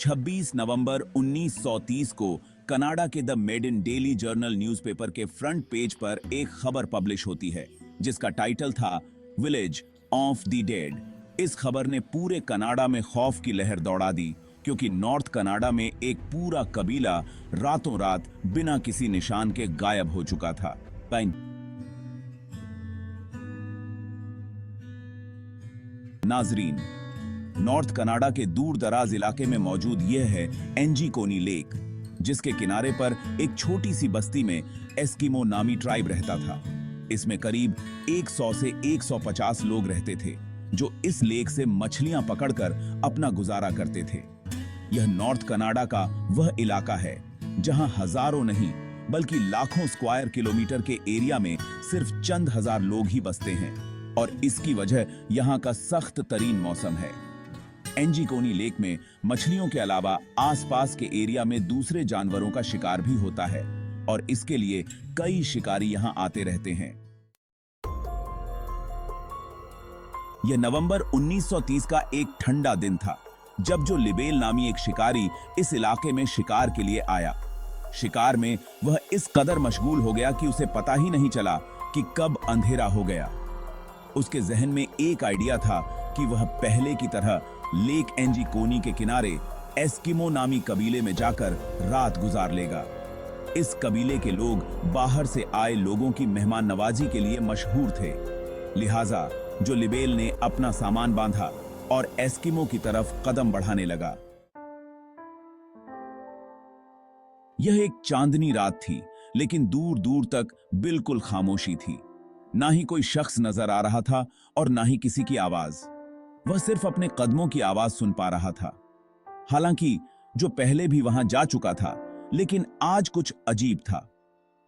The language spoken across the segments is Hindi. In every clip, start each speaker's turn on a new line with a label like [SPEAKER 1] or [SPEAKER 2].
[SPEAKER 1] 26 नवंबर 1930 को कनाडा के द मेडिन डेली जर्नल न्यूज़पेपर के फ्रंट पेज पर एक खबर पब्लिश होती है जिसका टाइटल था विलेज ऑफ द डेड। इस खबर ने पूरे कनाडा में खौफ की लहर दौड़ा दी क्योंकि नॉर्थ कनाडा में एक पूरा कबीला रातों रात बिना किसी निशान के गायब हो चुका था। नाजरीन, नॉर्थ कनाडा के दूर दराज इलाके में मौजूद यह है एंजीकोनी लेक, जिसके किनारे पर एक छोटी सी बस्ती में एस्किमो नामी ट्राइब रहता था। इसमें करीब 100 से 150 लोग रहते थे जो इस लेक से मछलियां पकड़कर अपना गुजारा करते थे। यह नॉर्थ कनाडा का वह इलाका है जहां हजारों नहीं बल्कि लाखों स्क्वायर किलोमीटर के एरिया में सिर्फ चंद हजार लोग ही बसते हैं और इसकी वजह यहां का सख्त तरीन मौसम है। एंजीकोनी लेक में मछलियों के अलावा आसपास के एरिया में दूसरे जानवरों का शिकार भी होता है और इसके लिए कई शिकारी यहां आते रहते हैं। यह नवंबर 1930 का एक ठंडा दिन था जब जो लिबेल नामी एक शिकारी इस इलाके में शिकार के लिए आया। शिकार में वह इस कदर मशगूल हो गया कि उसे पता ही नहीं चला कि कब अंधेरा हो गया। उसके जहन में एक आइडिया था कि वह पहले की तरह लेक एंजीकोनी के किनारे एस्किमो नामी कबीले में जाकर रात गुजार लेगा। इस कबीले के लोग बाहर से आए लोगों की मेहमान नवाजी के लिए मशहूर थे, लिहाजा जो लिबेल ने अपना सामान बांधा और एस्किमो की तरफ कदम बढ़ाने लगा। यह एक चांदनी रात थी, लेकिन दूर दूर तक बिल्कुल खामोशी थी। ना ही कोई शख्स नजर आ रहा था और ना ही किसी की आवाज। वह सिर्फ अपने कदमों की आवाज सुन पा रहा था। हालांकि जो पहले भी वहां जा चुका था, लेकिन आज कुछ अजीब था।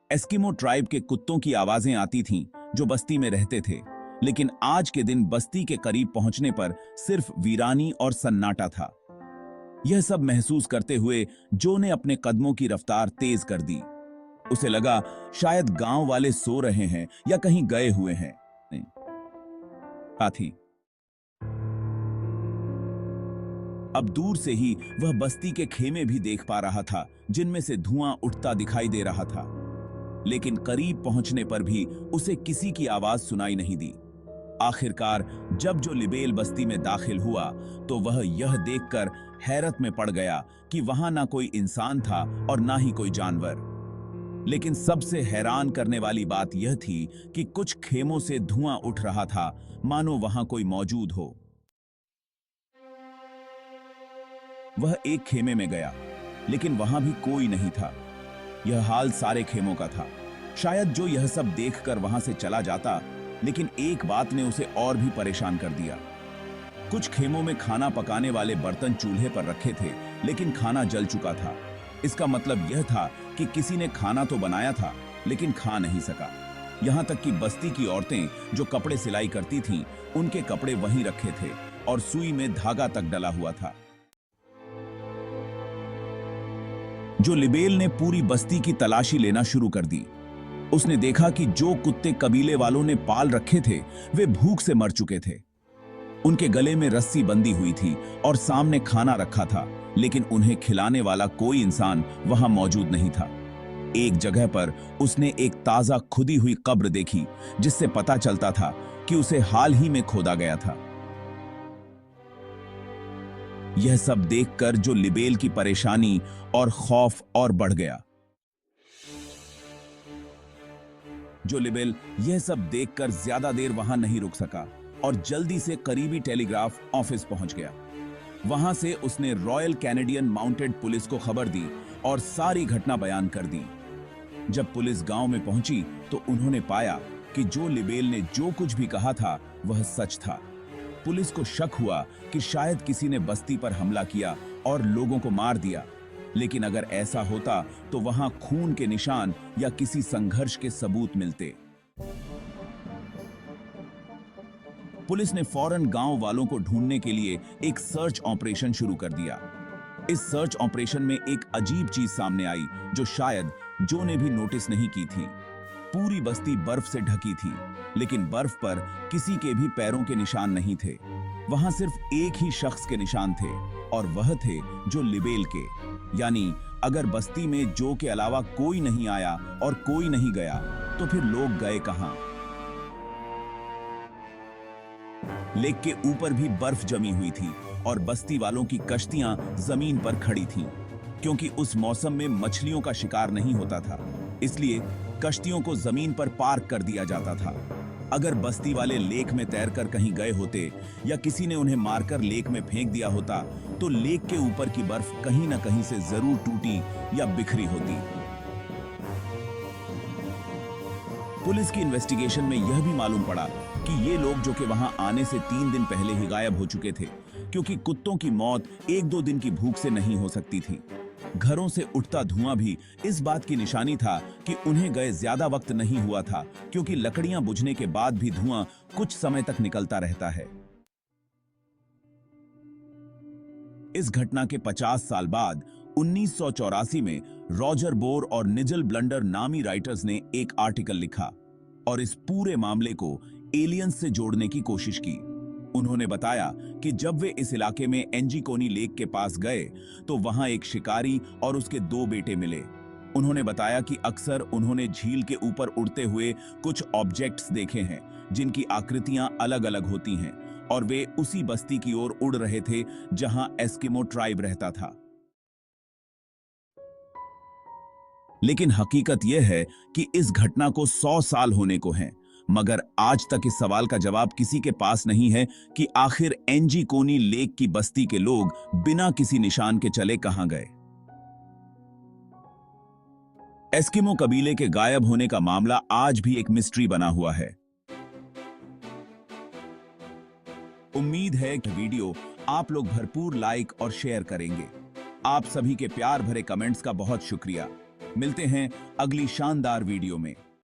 [SPEAKER 1] एस्किमो ट्राइब के कुत्तों की आवाजें आती थीं जो बस्ती में रहते थे, लेकिन आज के दिन बस्ती के करीब पहुंचने पर सिर्फ वीरानी और सन्नाटा था। यह सब महसूस करते हुए जो ने अपने कदमों की रफ्तार तेज कर दी। उसे लगा शायद गांव वाले सो रहे हैं या कहीं गए हुए हैं। हाथी। अब दूर से ही वह बस्ती के खेमे भी देख पा रहा था जिनमें से धुआं उठता दिखाई दे रहा था, लेकिन करीब पहुंचने पर भी उसे किसी की आवाज सुनाई नहीं दी। आखिरकार जब जो लिबेल बस्ती में दाखिल हुआ तो वह यह देखकर हैरत में पड़ गया कि वहां ना कोई इंसान था और ना ही कोई जानवर। लेकिन सबसे हैरान करने वाली बात यह थी कि कुछ खेमों से धुआं उठ रहा था, मानो वहां कोई मौजूद हो। वह एक खेमे में गया, लेकिन वहां भी कोई नहीं था। यह हाल सारे खेमों का था। शायद जो यह सब देखकर वहां से चला जाता, लेकिन एक बात ने उसे और भी परेशान कर दिया। कुछ खेमों में खाना पकाने वाले बर्तन चूल्हे पर रखे थे, लेकिन खाना जल चुका था। इसका मतलब यह था कि किसी ने खाना तो बनाया था, लेकिन खा नहीं सका। यहां तक कि बस्ती की औरतें जो कपड़े सिलाई करती थीं, उनके कपड़े वहीं रखे थे और सुई में धागा तक डला हुआ था। जो लिबेल ने पूरी बस्ती की तलाशी लेना शुरू कर दी। उसने देखा कि जो कुत्ते कबीले वालों ने पाल रखे थे वे भूख से मर चुके थे। उनके गले में रस्सी बंधी हुई थी और सामने खाना रखा था, लेकिन उन्हें खिलाने वाला कोई इंसान वहां मौजूद नहीं था। एक जगह पर उसने एक ताजा खुदी हुई कब्र देखी जिससे पता चलता था कि उसे हाल ही में खोदा गया था। यह सब देखकर जो लिबेल की परेशानी और खौफ और बढ़ गया। जो लिबेल यह सब देखकर ज्यादा देर वहां नहीं रुक सका और जल्दी से करीबी टेलीग्राफ ऑफिस पहुंच गया। वहां से उसने रॉयल कैनेडियन माउंटेड पुलिस को खबर दी और सारी घटना बयान कर दी। जब पुलिस गांव में पहुंची तो उन्होंने पाया कि जो लिबेल ने जो कुछ भी कहा था वह सच था। पुलिस को शक हुआ कि शायद किसी ने बस्ती पर हमला किया और लोगों को मार दिया, लेकिन अगर ऐसा होता तो वहां खून के निशान या किसी संघर्ष के सबूत मिलते। पुलिस ने फौरन गांव वालों को ढूंढने के लिए एक सर्च ऑपरेशन शुरू कर दिया। इस सर्च ऑपरेशन में एक अजीब चीज सामने आई जो शायद जो ने भी नोटिस नहीं की थी। पूरी बस्ती बर्फ से ढकी थी, लेकिन बर्फ पर किसी के भी पैरों के निशान नहीं थे। वहां सिर्फ एक ही शख्स के निशान थे और वह थे जो लिबेल के, यानी अगर बस्ती में जो के अलावा कोई नहीं आया और कोई नहीं गया तो फिर लोग गए कहां। लेक के ऊपर भी बर्फ जमी हुई थी और बस्ती वालों की कश्तियां जमीन पर खड़ी थीं, क्योंकि उस मौसम में मछलियों का शिकार नहीं होता था, इसलिए कश्तियों को जमीन पर पार्क कर दिया जाता था। अगर बस्ती वाले लेक में तैरकर कहीं गए होते या किसी ने उन्हें मारकर लेक में फेंक दिया होता तो लेक के ऊपर की बर्फ कहीं ना कहीं से जरूर टूटी या बिखरी होती। पुलिस की इन्वेस्टिगेशन में यह भी मालूम पड़ा कि ये लोग जो कि वहां आने से 3 दिन पहले ही गायब हो चुके थे, क्योंकि कुत्तों की मौत 1-2 दिन की भूख से नहीं हो सकती थी। घरों से उठता धुआं भी इस बात की निशानी था कि उन्हें गए ज्यादा वक्त नहीं हुआ था, क्योंकि लकड़ियां बुझने के बाद भी धुआं कुछ समय तक निकलता रहता है। इस घटना के 50 साल बाद 1984 में रॉजर बोर और निजल ब्लंडर नामी राइटर्स ने एक आर्टिकल लिखा और इस पूरे मामले को एलियंस से जोड़ने की कोशिश की। उन्होंने बताया कि जब वे इस इलाके में एंजीकोनी लेक के पास गए तो वहां एक शिकारी और उसके 2 बेटे मिले। उन्होंने बताया कि अक्सर उन्होंने झील के ऊपर उड़ते हुए कुछ ऑब्जेक्ट्स देखे हैं जिनकी आकृतियां अलग-अलग होती हैं और वे उसी बस्ती की ओर उड़ रहे थे जहां एस्किमो ट्राइब रहता था। लेकिन हकीकत यह है कि इस घटना को 100 साल होने को हैं, मगर आज तक इस सवाल का जवाब किसी के पास नहीं है कि आखिर एंजीकोनी लेक की बस्ती के लोग बिना किसी निशान के चले कहां गए। एस्किमो कबीले के गायब होने का मामला आज भी एक मिस्ट्री बना हुआ है। उम्मीद है कि वीडियो आप लोग भरपूर लाइक और शेयर करेंगे। आप सभी के प्यार भरे कमेंट्स का बहुत शुक्रिया। मिलते हैं अगली शानदार वीडियो में।